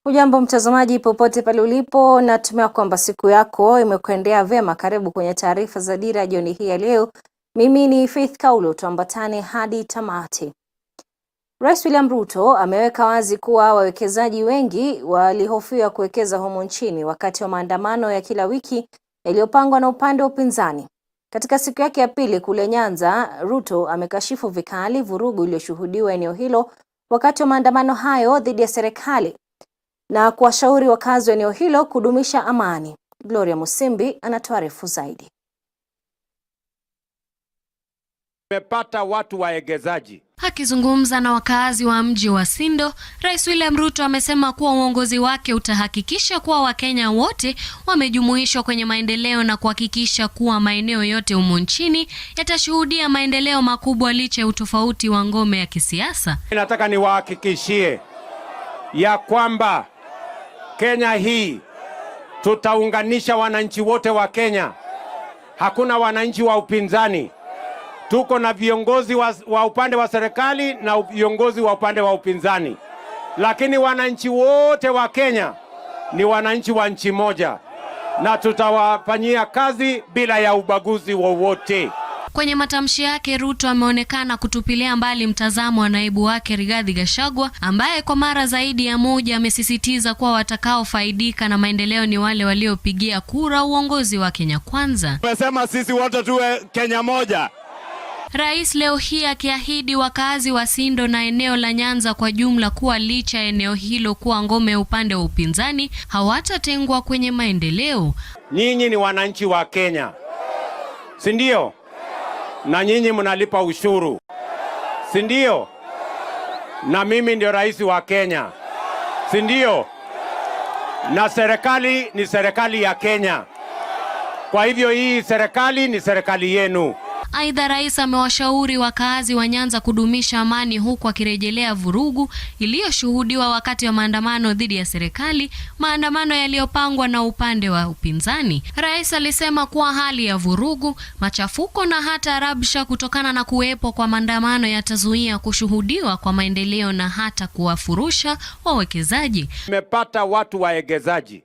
Hujambo mtazamaji popote pale ulipo, natumai kwamba siku yako imekuendea vyema. Karibu kwenye taarifa za Dira jioni hii ya leo. Mimi ni Faith Kaulo, tuambatane hadi tamati. Rais William Ruto ameweka wazi kuwa wawekezaji wengi walihofia kuwekeza humu nchini wakati wa maandamano ya kila wiki yaliyopangwa na upande wa upinzani. Katika siku yake ya pili kule Nyanza, Ruto amekashifu vikali vurugu iliyoshuhudiwa eneo hilo wakati wa maandamano hayo dhidi ya serikali na kuwashauri wakazi wa eneo hilo kudumisha amani. Gloria Musimbi anatuarifu zaidi. Tumepata watu waegezaji. Akizungumza na wakazi wa mji wa Sindo, Rais William Ruto amesema kuwa uongozi wake utahakikisha kuwa Wakenya wote wamejumuishwa kwenye maendeleo na kuhakikisha kuwa maeneo yote humu nchini yatashuhudia maendeleo makubwa licha ya utofauti wa ngome ya kisiasa. Nataka niwahakikishie ya kwamba Kenya hii tutaunganisha wananchi wote wa Kenya. Hakuna wananchi wa upinzani. Tuko na viongozi wa upande wa serikali na viongozi wa upande wa upinzani. Lakini wananchi wote wa Kenya ni wananchi wa nchi moja na tutawafanyia kazi bila ya ubaguzi wowote. Kwenye matamshi yake, Ruto ameonekana kutupilia mbali mtazamo wa naibu wake Rigathi Gachagua, ambaye kwa mara zaidi ya moja amesisitiza kuwa watakaofaidika na maendeleo ni wale waliopigia kura uongozi wa Kenya Kwanza. Tumesema sisi wote tuwe Kenya moja. Rais leo hii akiahidi wakazi wa Sindo na eneo la Nyanza kwa jumla kuwa licha ya eneo hilo kuwa ngome upande wa upinzani, hawatatengwa kwenye maendeleo. Nyinyi ni wananchi wa Kenya, si ndio? Na nyinyi mnalipa ushuru, si ndio? Na mimi ndio rais wa Kenya, si ndio? Na serikali ni serikali ya Kenya. Kwa hivyo hii serikali ni serikali yenu. Aidha, rais amewashauri wakazi wa Nyanza kudumisha amani, huku akirejelea vurugu iliyoshuhudiwa wakati wa maandamano dhidi ya serikali, maandamano yaliyopangwa na upande wa upinzani. Rais alisema kuwa hali ya vurugu, machafuko na hata rabsha kutokana na kuwepo kwa maandamano yatazuia kushuhudiwa kwa maendeleo na hata kuwafurusha wawekezaji. Nimepata watu waegezaji.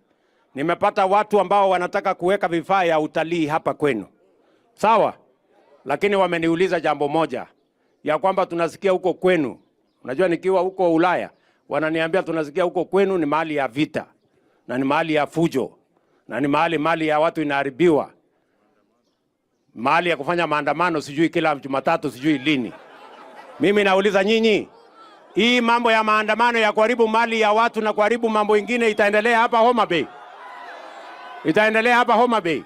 Nimepata watu ambao wanataka kuweka vifaa ya utalii hapa kwenu. Sawa? Lakini wameniuliza jambo moja, ya kwamba tunasikia huko kwenu. Unajua nikiwa huko Ulaya, wananiambia tunasikia huko kwenu ni mahali ya vita, na ni mahali ya fujo, na ni mahali ya watu inaharibiwa. Mahali ya kufanya maandamano sijui kila Jumatatu sijui lini. Mimi nauliza nyinyi, hii mambo ya maandamano ya kuharibu mali ya watu na kuharibu mambo ingine itaendelea hapa Homa Bay? Itaendelea hapa Homa Bay?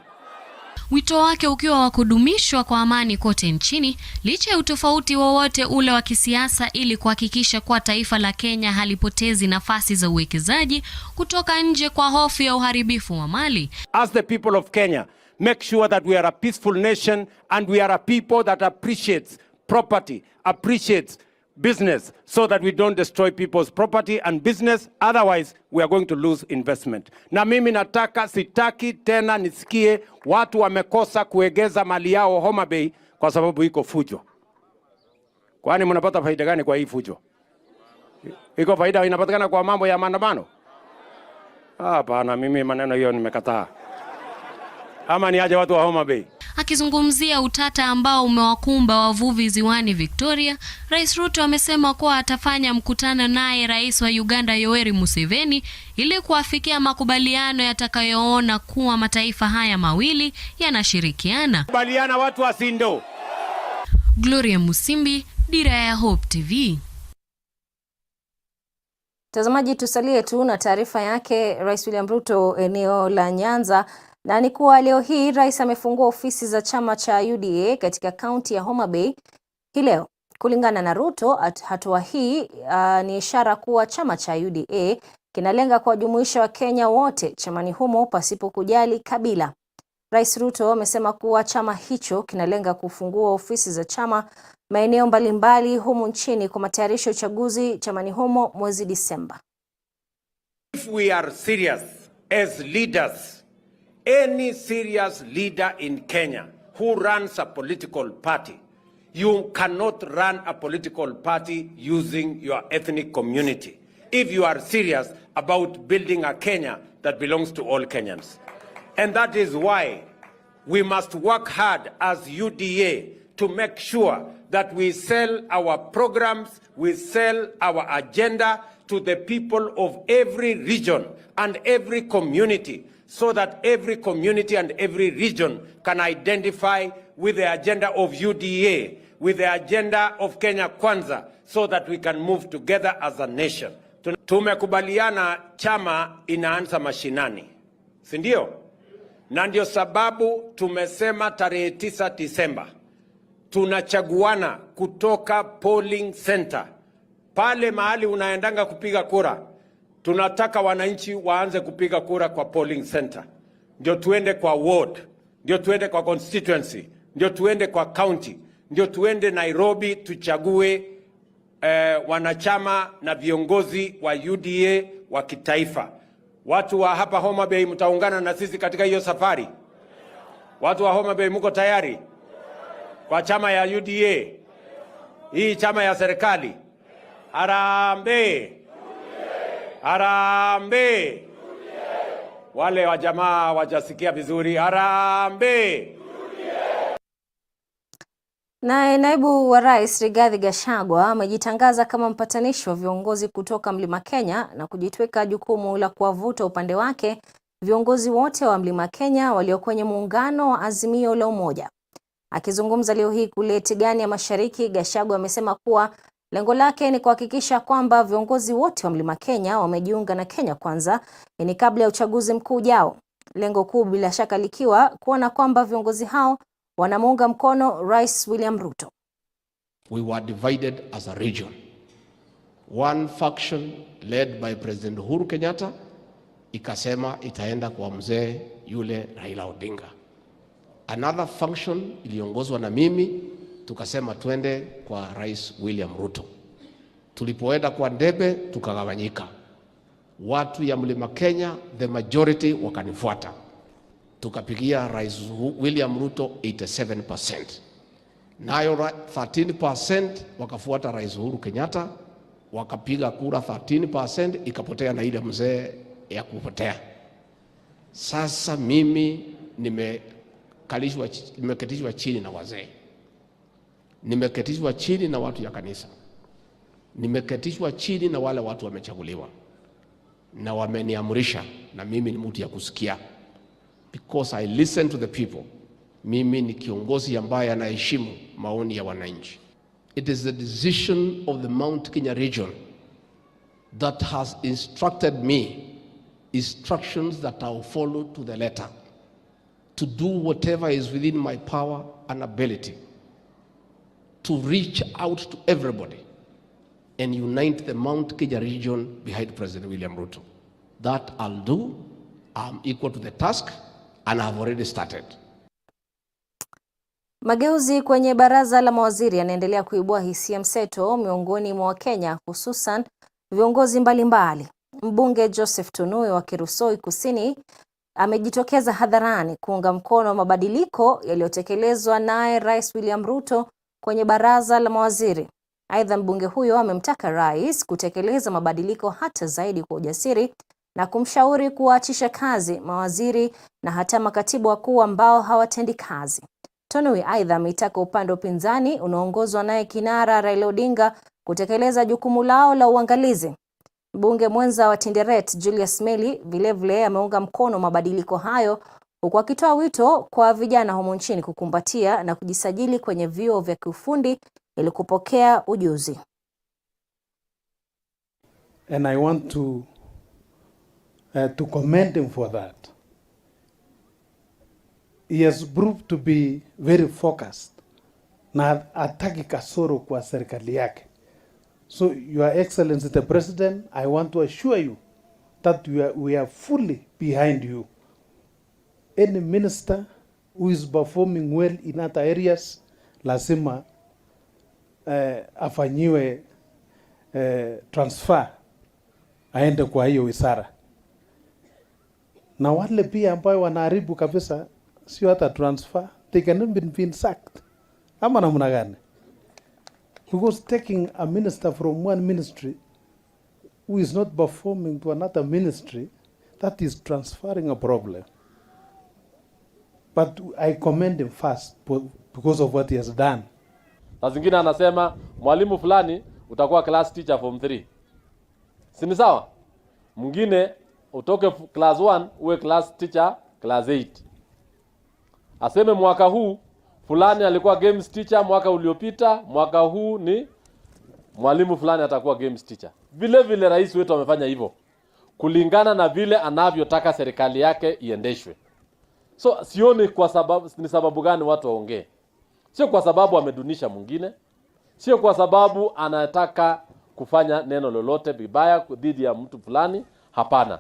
Wito wake ukiwa wa kudumishwa kwa amani kote nchini licha ya utofauti wowote ule wa kisiasa, ili kuhakikisha kuwa taifa la Kenya halipotezi nafasi za uwekezaji kutoka nje kwa hofu ya uharibifu wa mali. As the people of Kenya, make sure that we are a peaceful nation and we are a people that appreciates property, appreciates business, so that we don't destroy people's property and business. Otherwise, we are going to lose investment. Na mimi sitaki tena nisikie watu wamekosa kuegeza mali yao Homa Bay kwa sababu iko fujo. Kwani mnapata faida gani kwa hii fujo? Iko faida inapatikana kwa mambo ya maandamano? Hapana, mimi maneno hiyo nimekataa. Ama ni aje watu wa Homa Bay? Akizungumzia utata ambao umewakumba wavuvi ziwani Victoria, Rais Ruto amesema kuwa atafanya mkutano naye Rais wa Uganda Yoweri Museveni ili kuafikia makubaliano yatakayoona kuwa mataifa haya mawili yanashirikiana. Kubaliana watu wa Sindo. Gloria Musimbi, Dira ya Hope TV. Mtazamaji, tusalie tu na taarifa yake Rais William Ruto eneo la Nyanza. Na ni kuwa leo hii rais amefungua ofisi za chama cha UDA katika kaunti ya Homa Bay hii leo. Kulingana na Ruto, hatua hii ni ishara kuwa chama cha UDA kinalenga kuwajumuisha Wakenya wote chamani humo pasipo kujali kabila. Rais Ruto amesema kuwa chama hicho kinalenga kufungua ofisi za chama maeneo mbalimbali humu nchini kwa matayarisho ya uchaguzi chamani humo mwezi Disemba. If we are serious as leaders, any serious leader in Kenya who runs a political party, you cannot run a political party using your ethnic community. if you are serious about building a Kenya that belongs to all Kenyans. And that is why we must work hard as UDA to make sure that we sell our programs, we sell our agenda to the people of every region and every community, so that every community and every region can identify with the agenda of UDA, with the agenda of Kenya Kwanza, so that we can move together as a nation. Tumekubaliana chama inaanza mashinani, si ndio? Na ndio sababu tumesema tarehe 9 Disemba tunachaguana kutoka polling center. Pale mahali unaendanga kupiga kura, tunataka wananchi waanze kupiga kura kwa polling center. Ndio tuende kwa ward, ndio tuende kwa constituency, ndio tuende kwa county, ndio tuende Nairobi tuchague wanachama na viongozi wa UDA wa kitaifa. Watu wa hapa Homa Bay mtaungana na sisi katika hiyo safari? Watu wa Homa Bay mko tayari kwa chama ya UDA? Hii chama ya serikali. Harambee! Harambee! Wale wa jamaa wajasikia vizuri. Harambee! Naye naibu wa rais Rigathi Gachagua amejitangaza kama mpatanishi wa viongozi kutoka Mlima Kenya na kujitweka jukumu la kuwavuta upande wake viongozi wote wa Mlima Kenya walio kwenye muungano wa Azimio la Umoja. Akizungumza leo hii kule Tigani ya Mashariki, Gachagua amesema kuwa lengo lake ni kuhakikisha kwamba viongozi wote wa Mlima Kenya wamejiunga na Kenya Kwanza ni kabla ya uchaguzi mkuu ujao. Lengo kuu bila shaka likiwa kuona kwamba viongozi hao wanamuunga mkono Rais William Ruto. We were divided as a region. One faction led by President Uhuru Kenyatta ikasema itaenda kwa mzee yule Raila Odinga. Another faction iliongozwa na mimi tukasema twende kwa Rais William Ruto. Tulipoenda kwa debe tukagawanyika. Watu ya Mlima Kenya, the majority wakanifuata. Tukapigia Rais William Ruto 87%. Nayo 13% wakafuata Rais Uhuru Kenyatta, wakapiga kura 13%, ikapotea na ile mzee ya kupotea. Sasa mimi nimeketishwa chini na wazee. Nimeketishwa chini na watu ya kanisa. Nimeketishwa chini na wale watu wamechaguliwa. Na wameniamrisha, na mimi ni mtu ya kusikia. Because I listen to the people. Mimi ni kiongozi ambaye anaheshimu maoni ya wananchi. It is the decision of the Mount Kenya region that has instructed me, instructions that I will follow to the letter, to do whatever is within my power and ability, to reach out to everybody and unite the Mount Kenya region behind President William Ruto. That I'll do. I'm equal to the task and I've already started. Mageuzi kwenye baraza la mawaziri yanaendelea kuibua hisia mseto miongoni mwa Wakenya, hususan viongozi mbalimbali. Mbunge Joseph Tunui wa Kirusoi Kusini amejitokeza hadharani kuunga mkono mabadiliko yaliyotekelezwa naye Rais William Ruto kwenye baraza la mawaziri. Aidha, mbunge huyo amemtaka rais kutekeleza mabadiliko hata zaidi kwa ujasiri na kumshauri kuwaachisha kazi mawaziri na hata makatibu wakuu ambao hawatendi kazi. Tunui aidha ameitaka upande wa upinzani unaongozwa naye kinara Raila Odinga kutekeleza jukumu lao la uangalizi. Mbunge mwenza wa Tinderet Julius Meli vilevile ameunga mkono mabadiliko hayo, huku akitoa wito kwa vijana humu nchini kukumbatia na kujisajili kwenye vyuo vya kiufundi ili kupokea ujuzi. And I want to commend him for that. He has proved to be very focused na hataki kasoro kwa serikali yake. So, Your Excellency the President, I want to assure you that we are fully behind you. Any minister who is performing well in other areas, lazima afanyiwe transfer, aende kwa hiyo wizara. Na wale pia ambao wanaharibu kabisa, sio hata transfer, they can be sacked. Ama namna gani? Because taking a minister from one ministry who is not performing to another ministry, that is transferring a problem. But I commend him first because of what he has done. Na zingine anasema mwalimu fulani utakuwa class teacher form 3. Si ni sawa? Mwingine utoke class 1 uwe class teacher class 8. Aseme mwaka huu fulani alikuwa games teacher mwaka uliopita, mwaka huu ni mwalimu fulani atakuwa games teacher. Vile vile rais wetu amefanya hivyo kulingana na vile anavyotaka serikali yake iendeshwe. So sioni kwa sababu ni sababu gani watu waongee. Sio kwa sababu amedunisha mwingine, sio kwa sababu anataka kufanya neno lolote bibaya dhidi ya mtu fulani, hapana.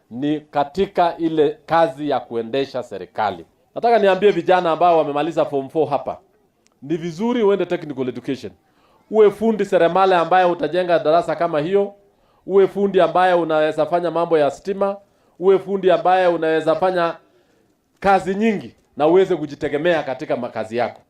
Ni katika ile kazi ya kuendesha serikali. Nataka niambie vijana ambao wamemaliza form 4 hapa. Ni vizuri uende technical education. Uwe fundi seremala ambaye utajenga darasa kama hiyo, uwe fundi ambaye unaweza fanya mambo ya stima, uwe fundi ambaye unaweza fanya kazi nyingi na uweze kujitegemea katika makazi yako.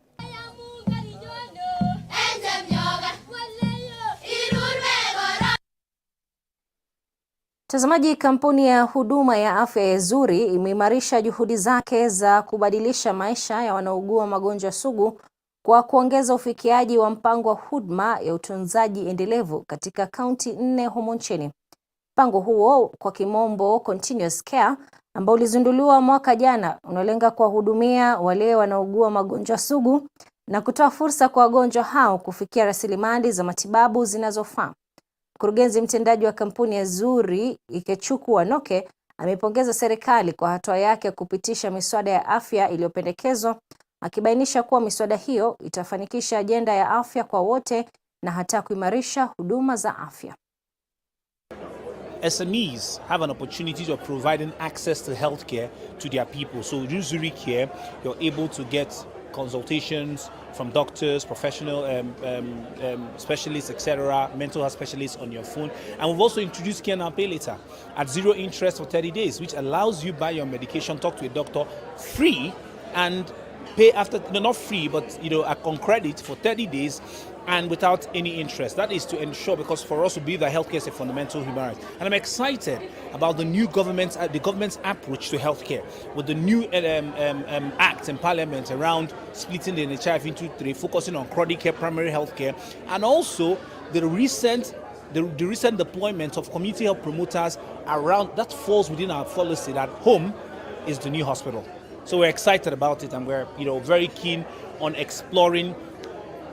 Mtazamaji, kampuni ya huduma ya afya ya Zuri imeimarisha juhudi zake za kubadilisha maisha ya wanaougua magonjwa sugu kwa kuongeza ufikiaji wa mpango wa huduma ya utunzaji endelevu katika kaunti 4 humo nchini. Mpango huo kwa kimombo Continuous Care ambao ulizinduliwa mwaka jana unalenga kuwahudumia wale wanaougua magonjwa sugu na kutoa fursa kwa wagonjwa hao kufikia rasilimali za matibabu zinazofaa. Mkurugenzi mtendaji wa kampuni ya Zuri Ikechuku Wanoke amepongeza serikali kwa hatua yake kupitisha miswada ya afya iliyopendekezwa, akibainisha kuwa miswada hiyo itafanikisha ajenda ya afya kwa wote na hata kuimarisha huduma za afya. SMEs have an opportunity of providing access to healthcare to their people. So through Zuri Care, you're able to get consultations from doctors, professional specialists, etc., mental health specialists on your phone. And we've also introduced Care Now Pay Later at 0 interest for 30 days, which allows you buy your medication, talk to a doctor free, and pay after, not free, but on credit for 30 days and without any interest. That is to ensure, because for us to believe that healthcare is a fundamental human right. And I'm excited about the new government's approach to healthcare, with the new act in Parliament around splitting the NHIF into 3, focusing on chronic care, primary healthcare, and also the recent deployment of community health promoters around. That falls within our policy that home is the new hospital. So we're excited about it, and we're very keen on exploring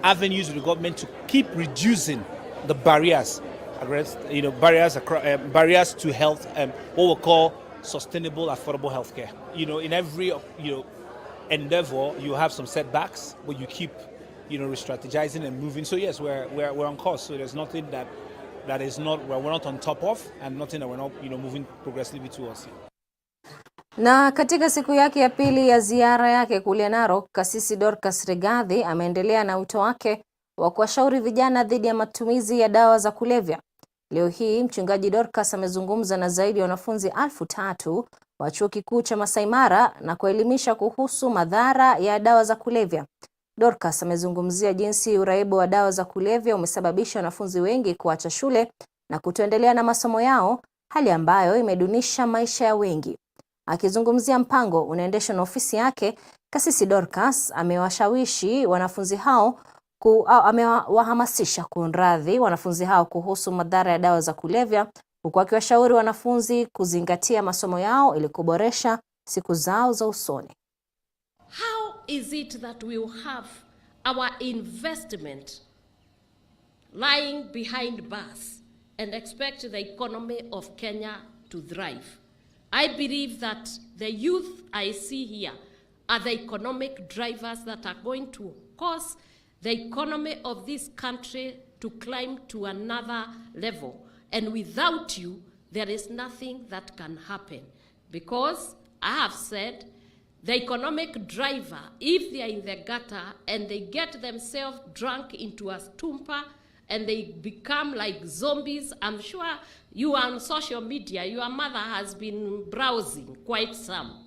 avenues with the government to keep reducing the barriers, barriers to health, what we call sustainable, affordable healthcare. In every endeavor, you have some setbacks, but you keep re-strategizing and moving. So yes, we're on course. So there's nothing that is not we're not on top of, and nothing that we're not moving progressively towards. Na katika siku yake ya pili ya ziara yake kule Narok, Kasisi Dorcas Rigathi ameendelea na wito wake wa kuwashauri vijana dhidi ya matumizi ya dawa za kulevya. Leo hii mchungaji Dorcas amezungumza na zaidi ya wanafunzi 3,000 wa chuo kikuu cha Masai Mara na kuelimisha kuhusu madhara ya dawa za kulevya. Dorcas amezungumzia jinsi uraibu wa dawa za kulevya umesababisha wanafunzi wengi kuacha shule na kutoendelea na masomo yao, hali ambayo imedunisha maisha ya wengi. Akizungumzia mpango unaendeshwa na ofisi yake, Kasisi Dorcas amewashawishi wanafunzi hao amewahamasisha wanafunzi hao kuhusu madhara ya dawa za kulevya, huku akiwashauri wanafunzi kuzingatia masomo yao ili kuboresha siku zao za usoni. How is it that we will have our investment lying behind bars and expect the economy of Kenya to thrive? I believe that the youth I see here are the economic drivers that are going to cause the economy of this country to climb to another level. And without you, there is nothing that can happen. Because I have said, the economic driver, if they are in the gutter and they get themselves drunk into a stupor and they become like zombies, I'm sure you are on social media, your mother has been browsing quite some.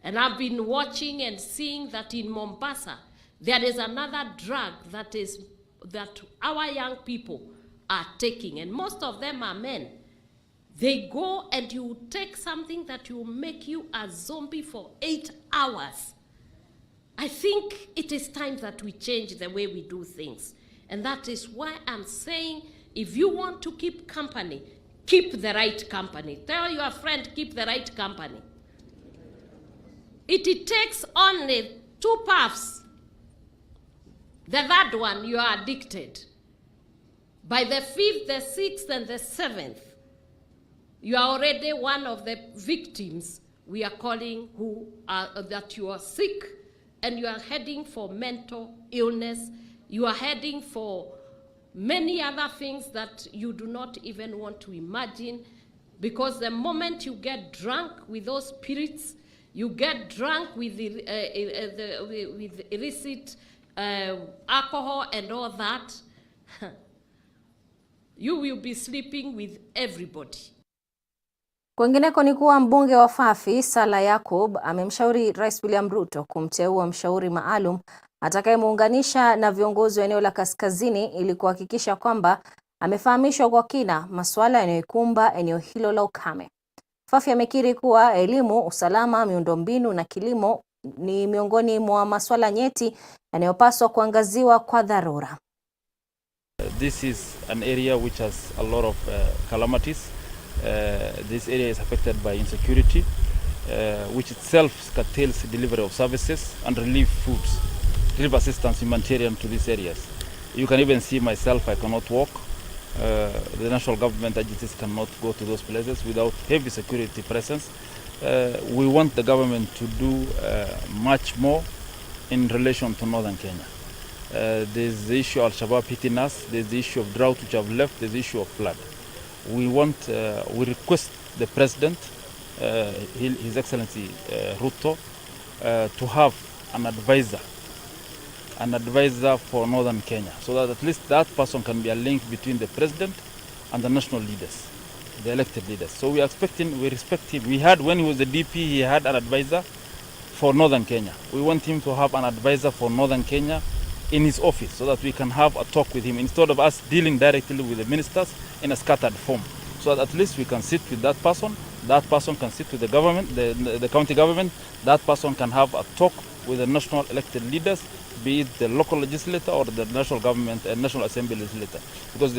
And I've been watching and seeing that in Mombasa, there is another drug that our young people are taking, and most of them are men. They go and you take something that will make you a zombie for 8 hours. I think it is time that we change the way we do things. And that is why I'm saying, if you want to keep company, keep the right company. Tell your friend, keep the right company. It takes only 2 puffs. The third one, you are addicted. By the 5th, the 6th, and the 7th, you are already one of the victims we are calling that you are sick, and you are heading for mental illness. You are heading for many other things that you do not even want to imagine, because the moment you get drunk with those spirits, you get drunk with with illicit alcohol and all that, you will be sleeping with everybody. Kwingineko ni kuwa mbunge wa Fafi Sala Yacob amemshauri Rais William Ruto kumteua mshauri maalum atakayemuunganisha na viongozi wa eneo la kaskazini ili kuhakikisha kwamba amefahamishwa kwa kina masuala yanayokumba eneo hilo la ukame. Fafi amekiri kuwa elimu, usalama, miundombinu na kilimo ni miongoni mwa masuala nyeti yanayopaswa kuangaziwa kwa dharura. This is an area which has a lot of calamities. This area is affected by insecurity, which itself curtails delivery of services and relief foods, relief assistance, humanitarian to these areas. You can even see myself, I cannot walk. The national government agencies cannot go to those places without heavy security presence. We want the government to do much more in relation to northern Kenya. There's the issue of Al-Shabaab hitting us, there's the issue of drought which have left, there's the issue of flood. We request the President, His Excellency Ruto, to have an advisor for northern Kenya, so that at least that person can be a link between the President and the national leaders, the elected leaders. So we respect him. We had, when he was the DP, he had an advisor for northern Kenya. We want him to have an advisor for northern Kenya in his office, so that we can have a talk with him instead of us dealing directly with the ministers in a scattered form. So that at least we can sit with that person can sit with the government, the county government, that person can have a talk with the national elected leaders, be it the local legislator or the national government and national assembly legislator, because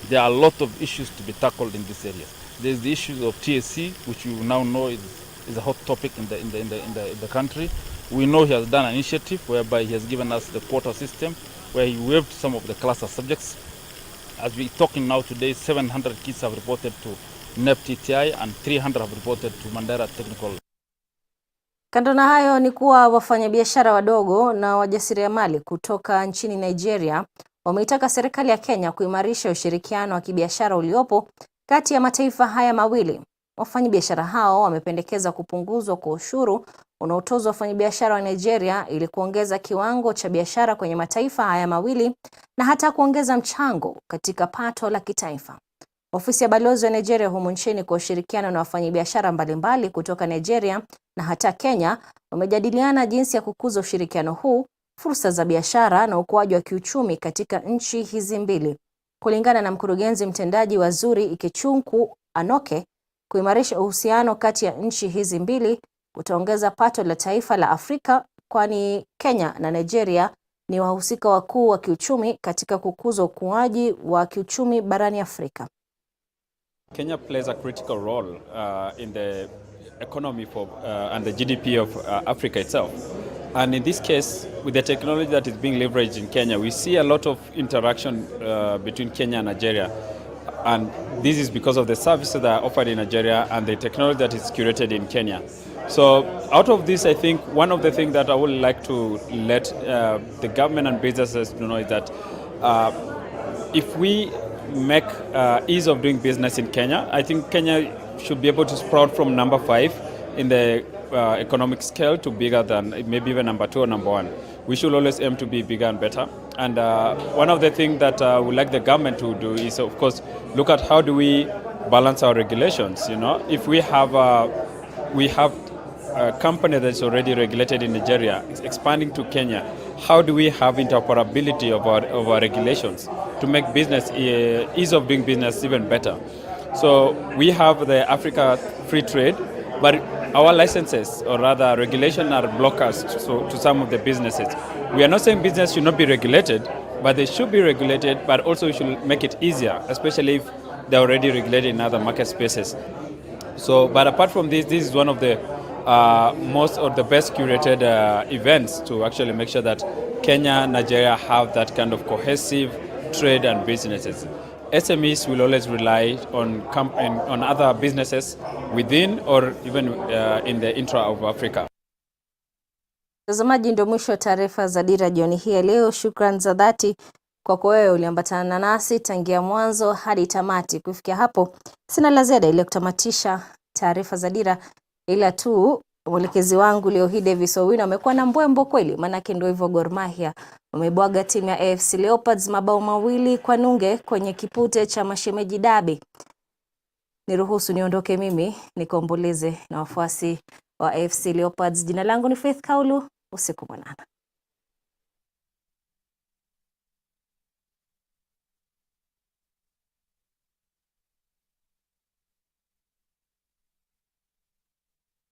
there are a lot of issues to be tackled in this area. There's the issues of TSC, which you now know is a hot topic in the country. We know he has done an initiative whereby he has given us the quota system, where he waived some of the cluster subjects. As we're talking now today, 700 kids have reported to NEP-TTI and 300 have reported to Mandera Technical. Kando na hayo ni kuwa wafanyabiashara wadogo na wajasiriamali kutoka nchini Nigeria wameitaka serikali ya Kenya kuimarisha ushirikiano wa kibiashara uliopo kati ya mataifa haya mawili. Wafanyabiashara hao wamependekeza kupunguzwa kwa ushuru unaotozwa wafanyabiashara wa Nigeria ili kuongeza kiwango cha biashara kwenye mataifa haya mawili na hata kuongeza mchango katika pato la kitaifa. Ofisi ya balozi wa Nigeria humu nchini kwa ushirikiano na wafanyabiashara mbalimbali kutoka Nigeria na hata Kenya wamejadiliana jinsi ya kukuza ushirikiano huu, fursa za biashara na ukuaji wa kiuchumi katika nchi hizi mbili. Kulingana na mkurugenzi mtendaji wa Zuri Ikechukwu Anoke, kuimarisha uhusiano kati ya nchi hizi mbili kutaongeza pato la taifa la Afrika, kwani Kenya na Nigeria ni wahusika wakuu wa kiuchumi katika kukuza ukuaji wa kiuchumi barani Afrika. Kenya plays a critical role in the economy and the GDP of Africa itself. And in this case, with the technology that is being leveraged in Kenya, we see a lot of interaction between Kenya and Nigeria. And this is because of the services that are offered in Nigeria and the technology that is curated in Kenya. So out of this, I think one of the things that I would like to let the government and businesses know is that if we make ease of doing business in Kenya, I think Kenya should be able to sprout from number 5 in the economic scale to bigger than maybe even number 2 or number 1. We should always aim to be bigger and better. And one of the things that we like the government to do is, of course, look at how do we balance our regulations. You know, if we have a company that's already regulated in Nigeria, expanding to Kenya, how do we have interoperability of our regulations to make business, ease of doing business even better. So we have the Africa Free Trade, but our licenses, or rather regulation, are blockers to some of the businesses. We are not saying business should not be regulated, but they should be regulated, but also we should make it easier, especially if they're already regulated in other market spaces. So, but apart from this is one of the most or the best curated events to actually make sure that Kenya and Nigeria have that kind of cohesive trade and businesses. SMEs will always rely on other businesses within or even in the intra of Africa. Mtazamaji, ndio mwisho wa taarifa za Dira jioni hii leo. Shukrani za dhati kwa wewe uliambatana nasi tangia mwanzo hadi tamati. Kufikia hapo sina la ziada ile kutamatisha taarifa za Dira, ila tu mwelekezi wangu leo hii Davis Owino amekuwa na mbwembo kweli, manake ndio hivyo Gor Mahia wamebwaga timu ya AFC Leopards mabao 2-0 kwenye kipute cha mashemeji dabi. Niruhusu niondoke mimi nikomboleze na wafuasi wa AFC Leopards. Jina langu ni Faith Kaulu. Usiku mwanana.